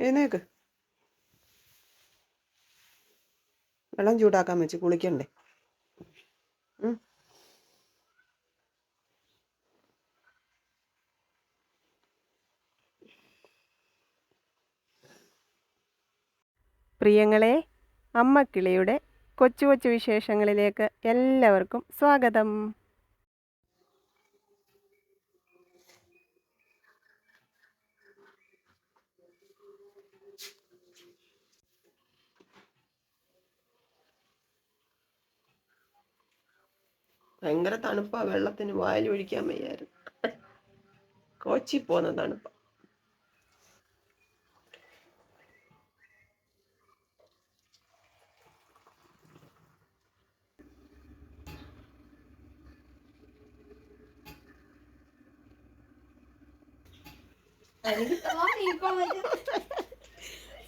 എഴുന്നേക്ക്. വെള്ളം ചൂടാക്കാൻ വെച്ച് കുളിക്കണ്ടേ? പ്രിയങ്ങളെ, അമ്മക്കിളിയുടെ കൊച്ചു കൊച്ചു വിശേഷങ്ങളിലേക്ക് എല്ലാവർക്കും സ്വാഗതം. ഭയങ്കര തണുപ്പാ, വെള്ളത്തിന് വായിൽ ഒഴിക്കാൻ വയ്യായിരുന്നു. കോച്ചി പോന്ന തണുപ്പ.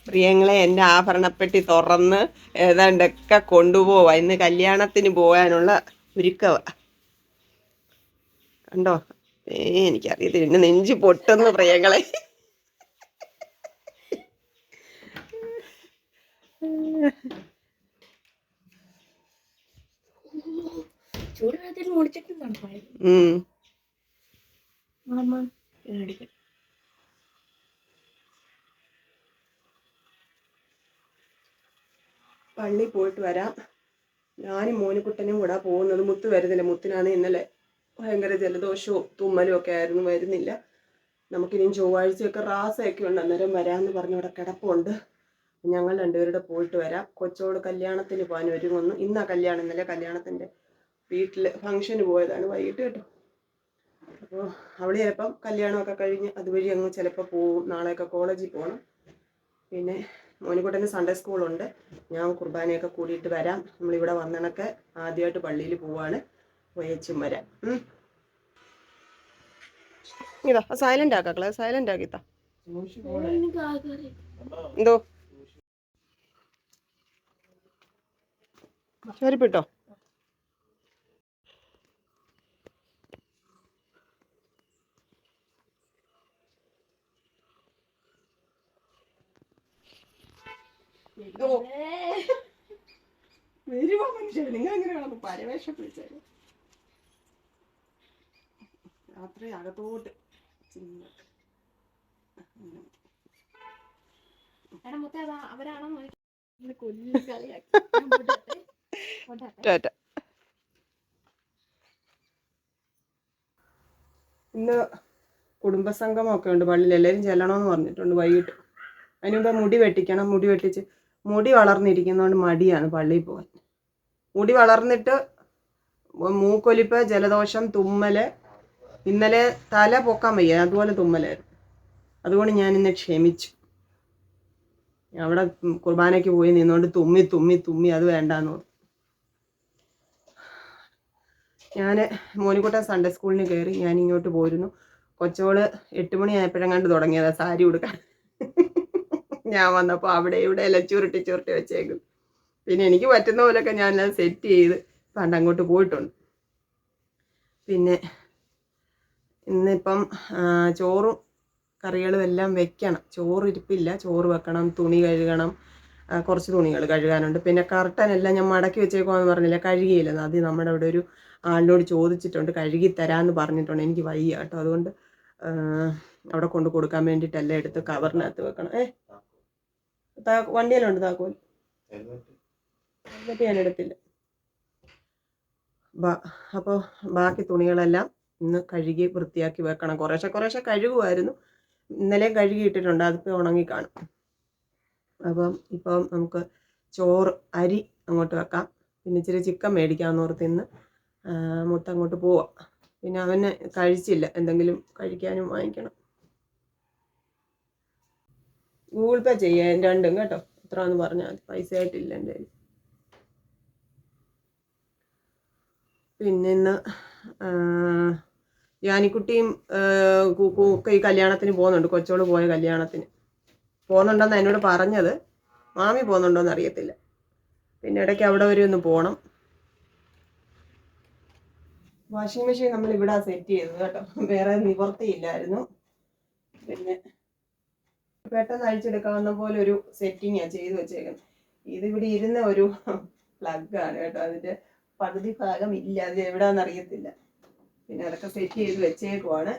പ്രിയങ്ങളെ, എൻ്റെ ആഭരണപ്പെട്ടി തുറന്ന് ഏതാണ്ടൊക്കെ കൊണ്ടുപോവാ. ഇന്ന് കല്യാണത്തിന് പോകാനുള്ള ഒരുക്കവ. കണ്ടോ? എനിക്കറിയത്തില്ല, എന്നെ നെഞ്ച് പൊട്ടുന്നു പ്രിയങ്ങളെ. പള്ളി പോയിട്ട് വരാം. ഞാനും മോനിക്കുട്ടനും കൂടെ പോകുന്നത്. മുത്ത് വരുന്നില്ല. മുത്തിനാണ് ഇന്നലെ ഭയങ്കര ജലദോഷവും തുമ്മലും ഒക്കെ ആയിരുന്നു, വരുന്നില്ല. നമുക്കിനിയും ചൊവ്വാഴ്ചയൊക്കെ റാസയൊക്കെ ഉണ്ട്, അന്നേരം വരാമെന്ന് പറഞ്ഞ് ഇവിടെ കിടപ്പുണ്ട്. ഞങ്ങൾ രണ്ടുപേരുടെ പോയിട്ട് വരാം. കൊച്ചോട് കല്യാണത്തിന് പോകാൻ ഒരുങ്ങുന്നു. ഇന്നാ കല്യാണം. ഇന്നലെ കല്യാണത്തിൻ്റെ വീട്ടിൽ ഫംഗ്ഷന് പോയതാണ് വൈകിട്ട് കേട്ടോ. അപ്പോൾ അവൾ ചിലപ്പം കല്യാണമൊക്കെ കഴിഞ്ഞ് അതുവഴി അങ്ങ് ചിലപ്പോൾ പോവും. നാളെയൊക്കെ കോളേജിൽ പോകണം. പിന്നെ മോനിക്കുട്ടന് സൺഡേ സ്കൂളുണ്ട്. ഞാൻ കുർബാനയൊക്കെ കൂടിയിട്ട് വരാം. നമ്മളിവിടെ വന്നണക്ക് ആദ്യമായിട്ട് പള്ളിയിൽ പോവാണ്. പോയച്ചും വരാം. ഇതാ സൈലന്റ് ആക്കാക്കളെ, സൈലന്റ് ആക്കിത്താ. എന്തോ ശരിപ്പെട്ടോ? വരുവാ മനുഷ്യർ, നിങ്ങൾ എങ്ങനെയാണെന്ന് പരവേഷം പിടിച്ചാല് രാത്രി അകത്തോട്ട് ഇന്ന് കുടുംബസംഗമൊക്കെ ഉണ്ട് പള്ളിയിൽ. എല്ലാവരും ചെല്ലണമെന്ന് പറഞ്ഞിട്ടുണ്ട് വൈകിട്ട്. അതിനുമുമ്പ് മുടി വെട്ടിക്കണം. മുടി വെട്ടിച്ച് മുടി വളർന്നിരിക്കുന്നതുകൊണ്ട് മടിയാണ് പള്ളിയിൽ പോകാൻ. മുടി വളർന്നിട്ട് മൂക്കൊലിപ്പ്, ജലദോഷം, തുമ്മല്. ഇന്നലെ തല പൊക്കാൻ വയ്യ, അതുപോലെ തുമ്മലായിരുന്നു. അതുകൊണ്ട് ഞാൻ ഇന്ന് ക്ഷമിച്ചു. അവിടെ കുർബാനയ്ക്ക് പോയി നിന്നുകൊണ്ട് തുമ്മി തുമ്മി തുമ്മി അത് വേണ്ടാന്ന് പറഞ്ഞു. ഞാൻ മോനിക്കുട്ടൻ സൺഡേ സ്കൂളിന് കയറി. ഞാൻ ഇങ്ങോട്ട് പോരുന്നു. കൊച്ചോള് 8 മണിയായപ്പോഴെങ്ങാണ്ട് തുടങ്ങിയതാ സാരി ഉടുക്കാൻ. ഞാൻ വന്നപ്പോൾ അവിടെ ഇവിടെ എല്ലാം ചുരുട്ടി ചുരുട്ടി വെച്ചേക്കും. പിന്നെ എനിക്ക് പറ്റുന്ന പോലെയൊക്കെ ഞാനെല്ലാം സെറ്റ് ചെയ്ത് പണ്ട് അങ്ങോട്ട് പോയിട്ടുണ്ട്. പിന്നെ ഇന്നിപ്പം ചോറും കറികളും എല്ലാം വെക്കണം. ചോറ് ഇരിപ്പില്ല, ചോറ് വെക്കണം. തുണി കഴുകണം, കുറച്ച് തുണികൾ കഴുകാനുണ്ട്. പിന്നെ കർട്ടനെല്ലാം ഞാൻ മടക്കി വെച്ചേക്കുവാന്ന് പറഞ്ഞില്ല, കഴുകിയില്ലെന്ന്. അത് നമ്മുടെ അവിടെ ഒരു ആളിനോട് ചോദിച്ചിട്ടുണ്ട്, കഴുകി തരാമെന്ന് പറഞ്ഞിട്ടുണ്ട്. എനിക്ക് വയ്യ കേട്ടോ, അതുകൊണ്ട് അവിടെ കൊണ്ട് കൊടുക്കാൻ വേണ്ടിയിട്ടെല്ലാം എടുത്ത് കവറിനകത്ത് വെക്കണം. വണ്ടിയിലുണ്ട് താക്കോൽ, എന്നിട്ട് ഞാൻ എടുത്തില്ല. അപ്പോൾ ബാക്കി തുണികളെല്ലാം ഇന്ന് കഴുകി വൃത്തിയാക്കി വെക്കണം. കുറേശ്ശെ കഴുകുമായിരുന്നു, ഇന്നലെ കഴുകിയിട്ടിട്ടുണ്ട്. അതിപ്പോൾ ഉണങ്ങി കാണും. അപ്പം ഇപ്പം നമുക്ക് ചോറ് അരി അങ്ങോട്ട് വെക്കാം. പിന്നെ ഇച്ചിരി ചിക്കൻ മേടിക്കാമെന്ന് ഓർത്ത് ഇന്ന് മുത്ത അങ്ങോട്ട് പോവാം. പിന്നെ അവന് കഴിച്ചില്ല, എന്തെങ്കിലും കഴിക്കാനും വാങ്ങിക്കണം. ഗൂഗിൾ പേ ചെയ്യാൻ രണ്ടും കേട്ടോ, എത്രയാണെന്ന് പറഞ്ഞാൽ മതി. പൈസ ആയിട്ടില്ല എൻ്റെ കയ്യിൽ. പിന്നെ ഇന്ന് ജാനിക്കുട്ടിയും ഒക്കെ ഈ കല്യാണത്തിന് പോകുന്നുണ്ട്. കൊച്ചോള് പോയ കല്യാണത്തിന് പോകുന്നുണ്ടെന്ന് എന്നോട് പറഞ്ഞത്. മാമി പോകുന്നുണ്ടോയെന്ന് അറിയത്തില്ല. പിന്നെ ഇടയ്ക്ക് അവിടെ വരെ ഒന്ന് പോകണം. വാഷിംഗ് മെഷീൻ നമ്മൾ ഇവിടെ സെറ്റ് ചെയ്തത് കേട്ടോ, വേറെ നിവർത്തിയില്ലായിരുന്നു. പിന്നെ പെട്ടെന്ന് അഴിച്ചെടുക്കാവുന്ന പോലെ ഒരു സെറ്റിങ്ങാണ് ചെയ്ത് വെച്ചേക്കുന്നത്. ഇതിവിടെ ഇരുന്ന ഒരു പ്ലഗാണ് കേട്ടോ, അതിൻ്റെ പകുതി ഭാഗം ഇല്ല, അത് എവിടാന്ന് അറിയത്തില്ല. പിന്നെ അതൊക്കെ സെറ്റ് ചെയ്ത് വെച്ചേക്കുവാണ്.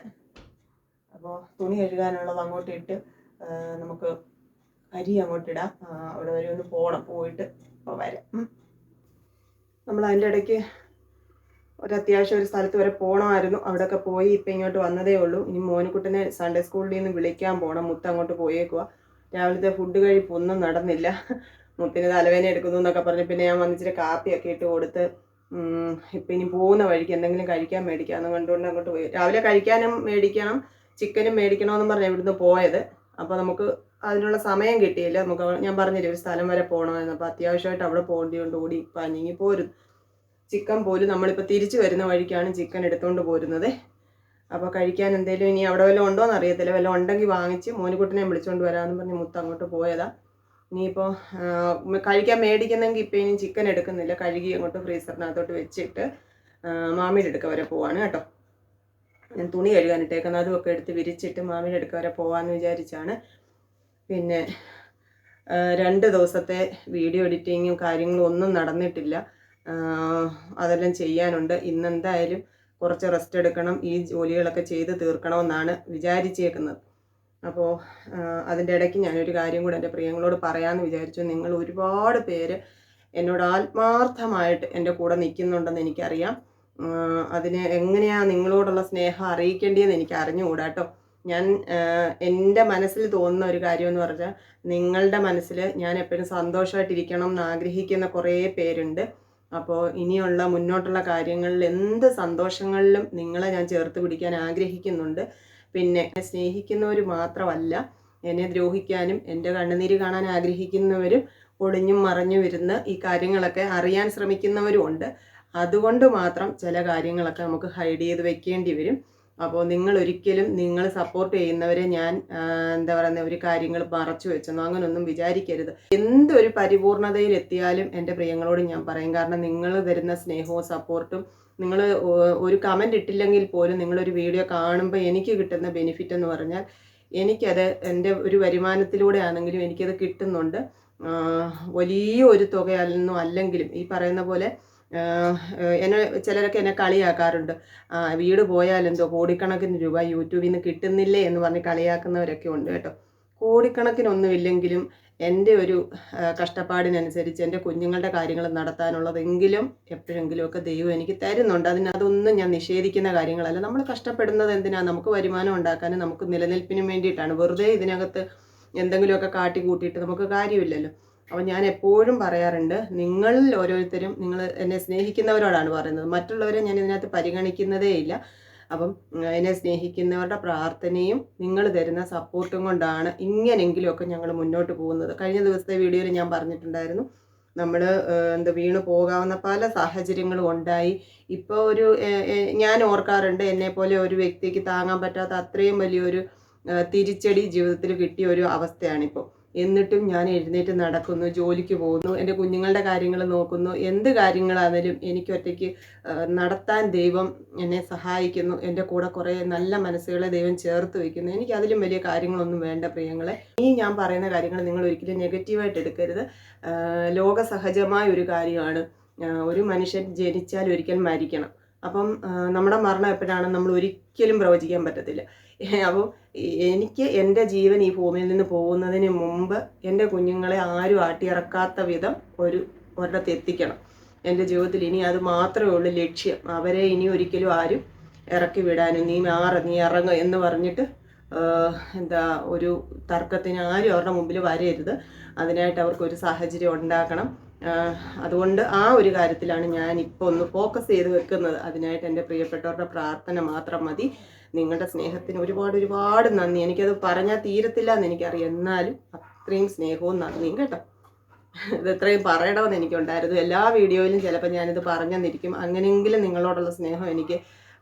അപ്പോൾ തുണി കഴുകാനുള്ളത് അങ്ങോട്ട് ഇട്ട് നമുക്ക് അരി അങ്ങോട്ടിടാം. അവിടെ വരെ ഒന്ന് പോകണം, പോയിട്ട് ഇപ്പോൾ വരാം. നമ്മൾ അതിൻ്റെ ഇടയ്ക്ക് ഒരത്യാവശ്യം ഒരു സ്ഥലത്ത് വരെ പോകണമായിരുന്നു. അവിടെയൊക്കെ പോയി ഇപ്പം ഇങ്ങോട്ട് വന്നതേ ഉള്ളൂ. ഇനി മോനിക്കുട്ടനെ സൺഡേ സ്കൂളിൽ നിന്ന് വിളിക്കാൻ പോകണം. മുത്ത അങ്ങോട്ട് പോയേക്കുക. രാവിലത്തെ ഫുഡ് കഴിപ്പൊന്നും നടന്നില്ല. മുത്തിന് തലവേദന എടുക്കുന്നു എന്നൊക്കെ പറഞ്ഞ് പിന്നെ ഞാൻ വന്നിച്ചിട്ട് കാപ്പിയൊക്കെ ഇട്ട് കൊടുത്ത് ഇപ്പം ഇനി പോകുന്ന വഴിക്ക് എന്തെങ്കിലും കഴിക്കാൻ മേടിക്കാമെന്ന് കണ്ടുകൊണ്ട് അങ്ങോട്ട് പോയി. രാവിലെ കഴിക്കാനും മേടിക്കണം, ചിക്കനും മേടിക്കണമെന്നും പറഞ്ഞാൽ ഇവിടുന്ന് പോയത്. അപ്പോൾ നമുക്ക് അതിനുള്ള സമയം കിട്ടിയില്ല. നമുക്ക് ഞാൻ പറഞ്ഞില്ലേ ഒരു സ്ഥലം വരെ പോകണമെന്ന്. അപ്പോൾ അത്യാവശ്യമായിട്ട് അവിടെ പോകേണ്ടതുകൊണ്ട് ഓടി പഞ്ഞിങ്ങി പോരും. ചിക്കൻ പോലും നമ്മളിപ്പോൾ തിരിച്ചു വരുന്ന വഴിക്കാണ് ചിക്കൻ എടുത്തുകൊണ്ട് പോരുന്നത്. അപ്പോൾ കഴിക്കാൻ എന്തെങ്കിലും ഇനി അവിടെ വല്ലതും ഉണ്ടോ എന്ന് അറിയത്തില്ല. വല്ലതും ഉണ്ടെങ്കിൽ വാങ്ങിച്ച് മോനിക്കുട്ടിനെ വിളിച്ചുകൊണ്ട് വരാമെന്ന് പറഞ്ഞ് മുത്ത് അങ്ങോട്ട് പോയതാ. ഇനിയിപ്പോൾ കഴിക്കാൻ മേടിക്കുന്നെങ്കിൽ ഇപ്പം ഇനി ചിക്കൻ എടുക്കുന്നില്ല, കഴുകി അങ്ങോട്ട് ഫ്രീസറിനകത്തോട്ട് വെച്ചിട്ട് മാമിയുടെ അടുക്ക വരെ പോവാണ് കേട്ടോ. ഞാൻ തുണി കഴുകാനിട്ടേക്കുന്നത് അതുമൊക്കെ എടുത്ത് വിരിച്ചിട്ട് മാമിയുടെ അടുക്ക വരെ പോകാമെന്ന് വിചാരിച്ചാണ്. പിന്നെ 2 ദിവസത്തെ വീഡിയോ എഡിറ്റിങ്ങും കാര്യങ്ങളും ഒന്നും നടന്നിട്ടില്ല. അതെല്ലാം ചെയ്യാനുണ്ട്. ഇന്നെന്തായാലും കുറച്ച് റെസ്റ്റ് എടുക്കണം, ഈ ജോലികളൊക്കെ ചെയ്ത് തീർക്കണമെന്നാണ് വിചാരിച്ചേക്കുന്നത്. അപ്പോൾ അതിൻ്റെ ഇടയ്ക്ക് ഞാനൊരു കാര്യം കൂടെ എൻ്റെ പ്രിയങ്ങളോട് പറയാമെന്ന് വിചാരിച്ചു. നിങ്ങൾ ഒരുപാട് പേര് എന്നോട് ആത്മാർത്ഥമായിട്ട് എൻ്റെ കൂടെ നിൽക്കുന്നുണ്ടെന്ന് എനിക്കറിയാം. അതിന് എങ്ങനെയാണ് നിങ്ങളോടുള്ള സ്നേഹം അറിയിക്കേണ്ടതെന്ന് എനിക്ക് അറിഞ്ഞുകൂടാ കേട്ടോ. ഞാൻ എൻ്റെ മനസ്സിൽ തോന്നുന്ന ഒരു കാര്യമെന്ന് പറഞ്ഞാൽ, നിങ്ങളുടെ മനസ്സിൽ ഞാൻ എപ്പോഴും സന്തോഷമായിട്ടിരിക്കണം എന്ന് ആഗ്രഹിക്കുന്ന കുറേ പേരുണ്ട്. അപ്പോൾ ഇനിയുള്ള മുന്നോട്ടുള്ള കാര്യങ്ങളിൽ എന്ത് സന്തോഷങ്ങളിലും നിങ്ങളെ ഞാൻ ചേർത്ത് പിടിക്കാൻ ആഗ്രഹിക്കുന്നുണ്ട്. പിന്നെ സ്നേഹിക്കുന്നവർ മാത്രമല്ല, എന്നെ ദ്രോഹിക്കാനും എൻ്റെ കണ്ണുനീര് കാണാൻ ആഗ്രഹിക്കുന്നവരും ഒളിഞ്ഞും മറഞ്ഞും ഇരുന്ന് ഈ കാര്യങ്ങളൊക്കെ അറിയാൻ ശ്രമിക്കുന്നവരും ഉണ്ട്. അതുകൊണ്ട് മാത്രം ചില കാര്യങ്ങളൊക്കെ നമുക്ക് ഹൈഡ് ചെയ്ത് വെക്കേണ്ടി വരും. അപ്പോൾ നിങ്ങൾ സപ്പോർട്ട് ചെയ്യുന്നവരെ ഞാൻ എന്താ പറയുന്ന ഒരു കാര്യങ്ങൾ മറച്ചു വെച്ചെന്നോ അങ്ങനൊന്നും വിചാരിക്കരുത്. എന്തൊരു പരിപൂർണതയിൽ എത്തിയാലും എൻ്റെ പ്രിയങ്ങളോട് ഞാൻ പറയും. കാരണം നിങ്ങൾ തരുന്ന സ്നേഹവും സപ്പോർട്ടും, നിങ്ങൾ ഒരു കമൻ്റ് ഇട്ടില്ലെങ്കിൽ പോലും നിങ്ങളൊരു വീഡിയോ കാണുമ്പോൾ എനിക്ക് കിട്ടുന്ന ബെനിഫിറ്റ് എന്ന് പറഞ്ഞാൽ, എനിക്കത് എൻ്റെ ഒരു വരുമാനത്തിലൂടെ ആണെങ്കിലും എനിക്കത് കിട്ടുന്നുണ്ട്. വലിയ ഒരു തുകയൊന്നും അല്ലെങ്കിലും ഈ പറയുന്ന പോലെ ചിലരൊക്കെ എന്നെ കളിയാക്കാറുണ്ട്. വീട് പോയാലെന്തോ കോടിക്കണക്കിന് രൂപ യൂട്യൂബിൽ നിന്ന് കിട്ടുന്നില്ലേ എന്ന് പറഞ്ഞ് കളിയാക്കുന്നവരൊക്കെ ഉണ്ട് കേട്ടോ. കോടിക്കണക്കിനൊന്നുമില്ലെങ്കിലും എൻ്റെ ഒരു കഷ്ടപ്പാടിനനുസരിച്ച് എൻ്റെ കുഞ്ഞുങ്ങളുടെ കാര്യങ്ങൾ നടത്താനുള്ളതെങ്കിലും എപ്പോഴെങ്കിലുമൊക്കെ ദൈവം എനിക്ക് തരുന്നുണ്ട്. അതൊന്നും ഞാൻ നിഷേധിക്കുന്ന കാര്യങ്ങളല്ല. നമ്മൾ കഷ്ടപ്പെടുന്നത് എന്തിനാണ്? നമുക്ക് വരുമാനം ഉണ്ടാക്കാനും നമുക്ക് നിലനിൽപ്പിനും വേണ്ടിയിട്ടാണ്. വെറുതെ ഇതിനകത്ത് എന്തെങ്കിലുമൊക്കെ കാട്ടി കൂട്ടിയിട്ട് നമുക്ക് കാര്യമില്ലല്ലോ. അപ്പോൾ ഞാൻ എപ്പോഴും പറയാറുണ്ട്, നിങ്ങളിൽ ഓരോരുത്തരും നിങ്ങൾ എന്നെ സ്നേഹിക്കുന്നവരോടാണ് പറയുന്നത്, മറ്റുള്ളവരെ ഞാൻ ഇതിനകത്ത് പരിഗണിക്കുന്നതേ ഇല്ല. അപ്പം എന്നെ സ്നേഹിക്കുന്നവരുടെ പ്രാർത്ഥനയും നിങ്ങൾ തരുന്ന സപ്പോർട്ടും കൊണ്ടാണ് ഇങ്ങനെങ്കിലുമൊക്കെ ഞങ്ങൾ മുന്നോട്ട് പോകുന്നത്. കഴിഞ്ഞ ദിവസത്തെ വീഡിയോയിൽ ഞാൻ പറഞ്ഞിട്ടുണ്ടായിരുന്നു, നമ്മൾ വീണ് പോകാവുന്ന പല സാഹചര്യങ്ങളും ഉണ്ടായി. ഇപ്പോൾ ഞാൻ ഓർക്കാറുണ്ട്, എന്നെപ്പോലെ ഒരു വ്യക്തിക്ക് താങ്ങാൻ പറ്റാത്ത അത്രയും വലിയൊരു തിരിച്ചടി ജീവിതത്തിൽ കിട്ടിയ ഒരു അവസ്ഥയാണിപ്പോൾ. എന്നിട്ടും ഞാൻ എഴുന്നേറ്റ് നടക്കുന്നു, ജോലിക്ക് പോകുന്നു, എൻ്റെ കുഞ്ഞുങ്ങളുടെ കാര്യങ്ങൾ നോക്കുന്നു. എന്ത് കാര്യങ്ങളാണെങ്കിലും എനിക്ക് ഒറ്റയ്ക്ക് നടത്താൻ ദൈവം എന്നെ സഹായിക്കുന്നു. എൻ്റെ കൂടെ കുറേ നല്ല മനസ്സുകളെ ദൈവം ചേർത്ത് വയ്ക്കുന്നു. എനിക്ക് അതിലും വലിയ കാര്യങ്ങളൊന്നും വേണ്ട പ്രിയങ്ങളെ. ഈ ഞാൻ പറയുന്ന കാര്യങ്ങൾ നിങ്ങൾ ഒരിക്കലും നെഗറ്റീവായിട്ട് എടുക്കരുത്. ലോകസഹജമായ ഒരു കാര്യമാണ്. ഒരു മനുഷ്യൻ ജനിച്ചാൽ ഒരിക്കൽ മരിക്കണം. അപ്പം നമ്മുടെ മരണം എപ്പോഴാണെന്ന് നമ്മൾ ഒരിക്കലും പ്രവചിക്കാൻ പറ്റത്തില്ല. അപ്പോൾ എനിക്ക് എൻ്റെ ജീവൻ ഈ ഭൂമിയിൽ നിന്ന് പോകുന്നതിന് മുമ്പ് എൻ്റെ കുഞ്ഞുങ്ങളെ ആരും ആട്ടിയിറക്കാത്ത വിധം ഒരിടത്ത് എത്തിക്കണം. എൻ്റെ ജീവിതത്തിൽ ഇനി അത് മാത്രമേ ഉള്ളൂ ലക്ഷ്യം. അവരെ ഇനി ഒരിക്കലും ആരും ഇറക്കി വിടാനും നീ ഇറങ്ങുക എന്ന് പറഞ്ഞിട്ട് ഒരു തർക്കത്തിന് ആരും അവരുടെ മുമ്പിൽ വരരുത്. അതിനായിട്ട് അവർക്കൊരു സാഹചര്യം ഉണ്ടാക്കണം. അതുകൊണ്ട് ആ ഒരു കാര്യത്തിലാണ് ഞാൻ ഇപ്പോൾ ഒന്ന് ഫോക്കസ് ചെയ്ത് വെക്കുന്നത്. അതിനായിട്ട് എൻ്റെ പ്രിയപ്പെട്ടവരുടെ പ്രാർത്ഥന മാത്രം മതി. നിങ്ങളുടെ സ്നേഹത്തിന് ഒരുപാട് നന്ദി. എനിക്കത് പറഞ്ഞാൽ തീരത്തില്ല എന്ന് എനിക്കറിയാം, എന്നാലും അത്രയും സ്നേഹവും നന്ദിയും കേട്ടോ. ഇത് എത്രയും പറയണമെന്ന് എനിക്കുണ്ടായിരുന്നു. എല്ലാ വീഡിയോയിലും ചിലപ്പോൾ ഞാനിത് പറഞ്ഞെന്നിരിക്കും. അങ്ങനെയെങ്കിലും നിങ്ങളോടുള്ള സ്നേഹം എനിക്ക്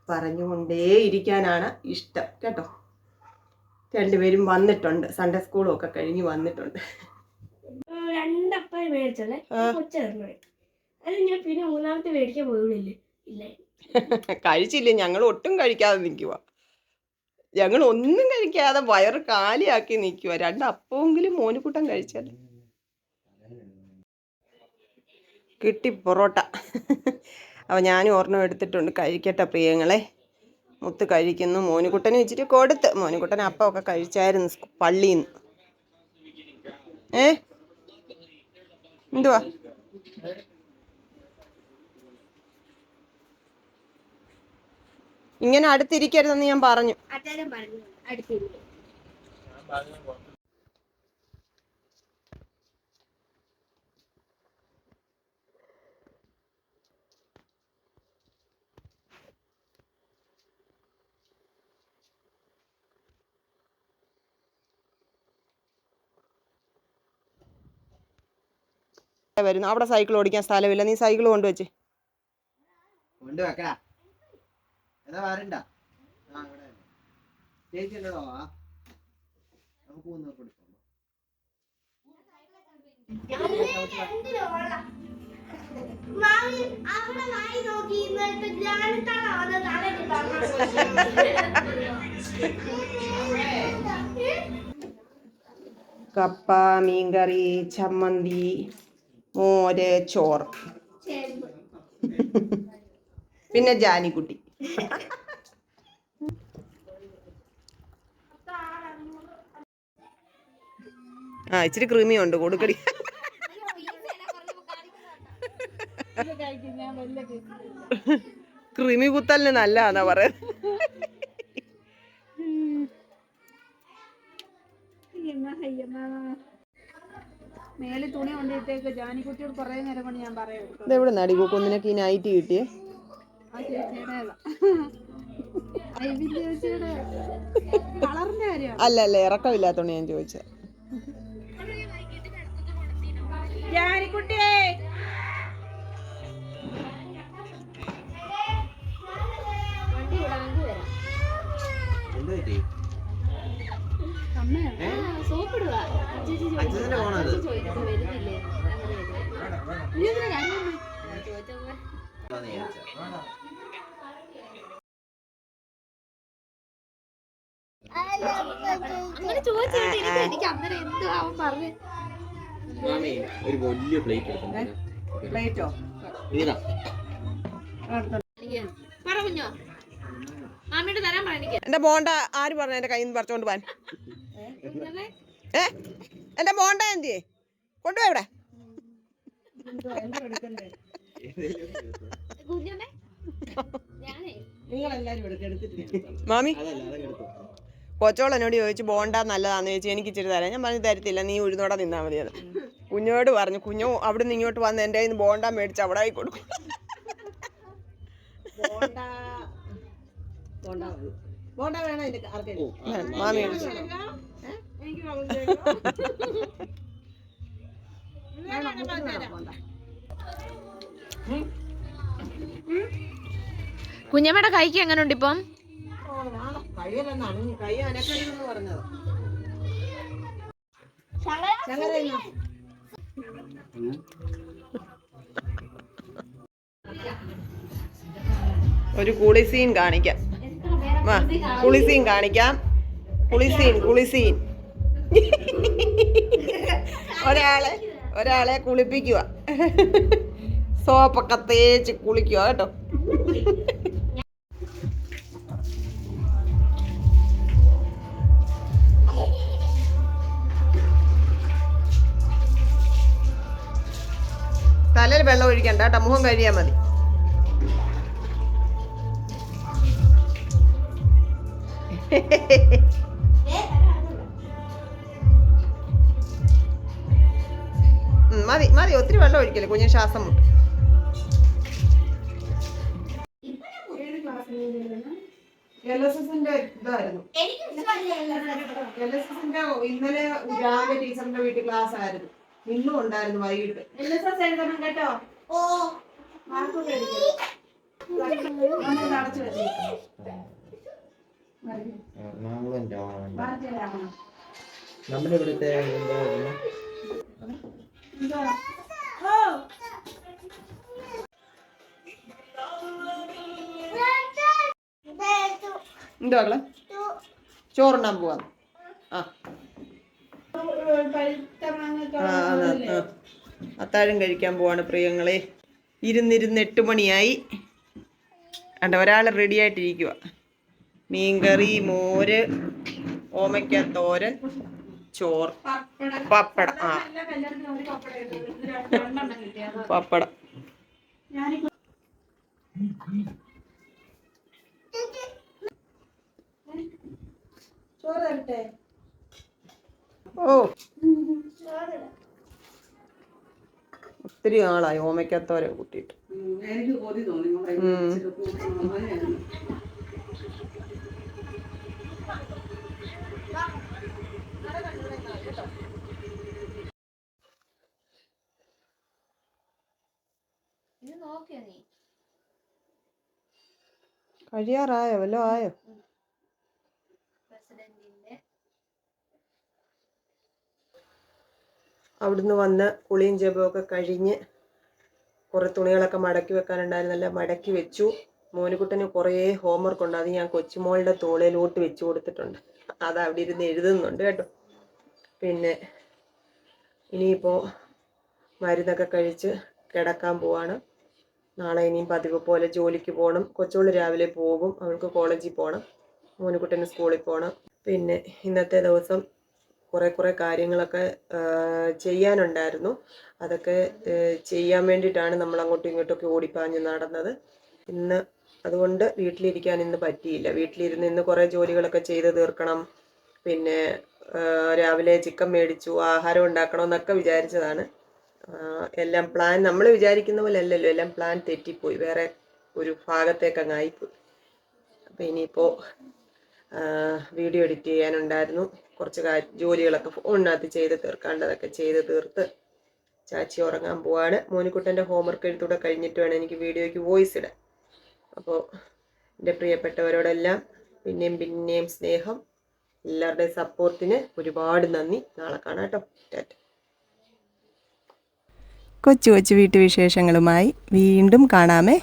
പറഞ്ഞുകൊണ്ടേ ഇരിക്കാനാണ് ഇഷ്ടം കേട്ടോ. രണ്ടുപേരും വന്നിട്ടുണ്ട്, സൺഡേ സ്കൂളും ഒക്കെ കഴിഞ്ഞ് വന്നിട്ടുണ്ട്. കഴിച്ചില്ല, ഞങ്ങൾ ഒട്ടും കഴിക്കാതെ നിൽക്കുക. ഞങ്ങൾ ഒന്നും കഴിക്കാതെ വയറ് കാലിയാക്കി നിൽക്കുക. 2 അപ്പമെങ്കിലും മോനുകുട്ടൻ കഴിച്ചാൽ കിട്ടി പൊറോട്ട. അപ്പോൾ ഞാനും ഒരെണ്ണം എടുത്തിട്ടുണ്ട്, കഴിക്കട്ടെ പ്രിയങ്ങളെ. മുത്ത് കഴിക്കുന്നു. മോനുകുട്ടനും ഇച്ചിരി കൊടുത്ത്. മോനുകുട്ടൻ അപ്പമൊക്കെ കഴിച്ചായിരുന്നു പള്ളിയിൽ നിന്ന്. എന്തുവാ ഇങ്ങനെ അടുത്തിരിക്കരുതെന്ന് ഞാൻ പറഞ്ഞു. വരുന്നു. അവിടെ സൈക്കിൾ ഓടിക്കാൻ സ്ഥലമില്ല, നീ സൈക്കിൾ കൊണ്ടുവച്ച്. കപ്പ, മീൻകറി, ചമ്മന്തി, മോര്, ചോറ്, പിന്നെ ജാനിക്കുട്ടി. ഇച്ചിരി കൃമിയുണ്ട്, കൊടുക്കടി. കൃമി കുത്തലിന് നല്ലതാന്നാ പറയുന്നത്. മേലെ തുണി കൊണ്ടിട്ടേക്ക് ജാനിക്കുട്ടിയോട് കുറേ നേരം കൊണ്ട് ഞാൻ പറയാം. ഇതെവിടെ നടി കുന്നിനൊക്കെ ഈ നൈറ്റ് കിട്ടിയേ? അല്ല അല്ല, ഇറക്കമില്ലാത്തോണ്ട് ഞാൻ ചോദിച്ചത്. ഒരു വലിയ പ്ലേറ്റ് എന്റെ ബോണ്ട ആര് പറഞ്ഞു എന്റെ കയ്യിൽ നിന്ന് പറിച്ചോണ്ട് പോവാൻ? എന്റെ ബോണ്ട എന്തിയേ? കൊണ്ടുപോയി ഇവിടെ. മാമി കൊച്ചോളനോട് ചോദിച്ചു ബോണ്ട നല്ലതാന്ന് ചോദിച്ചു. എനിക്ക് ഇച്ചിരി തരാം. ഞാൻ പറഞ്ഞു തരത്തില്ല, നീ ഉഴുന്നോടെ നിന്നാൽ മതിയത്. കുഞ്ഞോട് പറഞ്ഞു. കുഞ്ഞു അവിടെ നിന്ന് ഇങ്ങോട്ട് വന്ന് എൻ്റെ കയ്യിൽ നിന്ന് ബോണ്ട മേടിച്ച് അവിടെ ആയി കൊടുക്കും. മാമി കുഞ്ഞമ്മയുടെ കൈക്ക് എങ്ങനെ ഉണ്ട് ഇപ്പം? ഒരു കുളിസീൻ കാണിക്കാം. കുളിസീൻ കാണിക്കാം. കുളിസീൻ ഒരാളെ കുളിപ്പിക്കുക. സോപ്പൊക്കെ തേച്ച് കുളിക്കുക കേട്ടോ. തലയിൽ വെള്ളം ഒഴിക്കണ്ട കേട്ടോ, മുഖം കഴിയാൽ മതി. മതി മതി, ഒത്തിരി വെള്ളം ഒഴിക്കല്ലേ, കുഞ്ഞ് ശ്വാസം മുട്ടും. LSSന്റെ ഇതായിരുന്നു. LSSന്റെ ഇന്നലെ രാവിലെ ടീച്ചറിന്റെ വീട്ടിൽ ക്ലാസ് ആയിരുന്നു, ഇന്നും ഉണ്ടായിരുന്നു വൈകിട്ട്. LSS എഴുതണം കേട്ടോ. മാർക്ക് അടച്ചു വെച്ചേക്കാം. നമ്മുടെ ഇവിടുത്തെ എന്തോ മക്കളെ ചോറുണ്ടാൻ പോവാ. ആ അത്താഴം കഴിക്കാൻ പോവാണ് പ്രിയങ്ങളെ. ഇരുന്നിരുന്ന് 8 മണിയായി. കണ്ട ഒരാൾ റെഡി ആയിട്ടിരിക്കുക. മീൻകറി, മോര്, ഓമയ്ക്ക തോരൻ, ചോറ്, പപ്പടം. ആ പപ്പടം. ഓ ഒത്തിരി നാളായി ഓമയ്ക്കത്തോരൻ കൂട്ടിയിട്ട്. കഴിയാറായോ? വല്ലോ ആയോ? അവിടുന്ന് വന്ന് കുളിയും ജപമൊക്കെ കഴിഞ്ഞ് കുറേ തുണികളൊക്കെ മടക്കി വെക്കാനുണ്ടായിരുന്നല്ല, മടക്കി വെച്ചു. മോനുകുട്ടന് കുറേ ഹോംവർക്ക് ഉണ്ട്, അത് ഞാൻ കൊച്ചുമോളുടെ തോളയിലോട്ട് വെച്ച് കൊടുത്തിട്ടുണ്ട്. അത് അവിടെ ഇരുന്ന് എഴുതുന്നുണ്ട് കേട്ടോ. പിന്നെ ഇനിയിപ്പോൾ മരുന്നൊക്കെ കഴിച്ച് കിടക്കാൻ പോവാണ്. നാളെ ഇനിയും പതിവ് പോലെ ജോലിക്ക് പോകണം. കൊച്ചുകൾ രാവിലെ പോകും, അവൾക്ക് കോളേജിൽ പോകണം, മോനുകുട്ടന് സ്കൂളിൽ പോകണം. പിന്നെ ഇന്നത്തെ ദിവസം കുറേ കാര്യങ്ങളൊക്കെ ചെയ്യാനുണ്ടായിരുന്നു. അതൊക്കെ ചെയ്യാൻ വേണ്ടിയിട്ടാണ് നമ്മൾ അങ്ങോട്ടും ഇങ്ങോട്ടൊക്കെ ഓടിപ്പാഞ്ഞ് നടന്നത് ഇന്ന്. അതുകൊണ്ട് വീട്ടിലിരിക്കാൻ ഇന്ന് പറ്റിയില്ല. വീട്ടിലിരുന്ന് ഇന്ന് കുറേ ജോലികളൊക്കെ ചെയ്ത് തീർക്കണം. പിന്നെ രാവിലെ ചിക്കൻ മേടിച്ചു, ആഹാരം ഉണ്ടാക്കണമെന്നൊക്കെ വിചാരിച്ചതാണ്. എല്ലാം പ്ലാൻ നമ്മൾ വിചാരിക്കുന്ന പോലെ അല്ലല്ലോ, എല്ലാം പ്ലാൻ തെറ്റിപ്പോയി, വേറെ ഒരു ഭാഗത്തേക്ക് ആയിപ്പോയി. അപ്പോൾ ഇനിയിപ്പോൾ വീഡിയോ എഡിറ്റ് ചെയ്യാനുണ്ടായിരുന്നു, കുറച്ച് ജോലികളൊക്കെ ഫോണിനകത്ത് ചെയ്ത് തീർക്കാണ്ടതൊക്കെ ചെയ്ത് തീർത്ത് ചാച്ചി ഉറങ്ങാൻ പോവാണ്. മോനിക്കുട്ടൻ്റെ ഹോംവർക്ക് എഴുത്തൂടെ കഴിഞ്ഞിട്ട് വേണം എനിക്ക് വീഡിയോയ്ക്ക് വോയിസ് ഇടാൻ. അപ്പോൾ എൻ്റെ പ്രിയപ്പെട്ടവരോടെല്ലാം പിന്നെയും സ്നേഹം, എല്ലാവരുടെയും സപ്പോർട്ടിന് ഒരുപാട് നന്ദി. നാളെ കാണാം കേട്ടോ. ടാറ്റ. കൊച്ചു വീട്ടുവിശേഷങ്ങളുമായി വീണ്ടും കാണാമേ.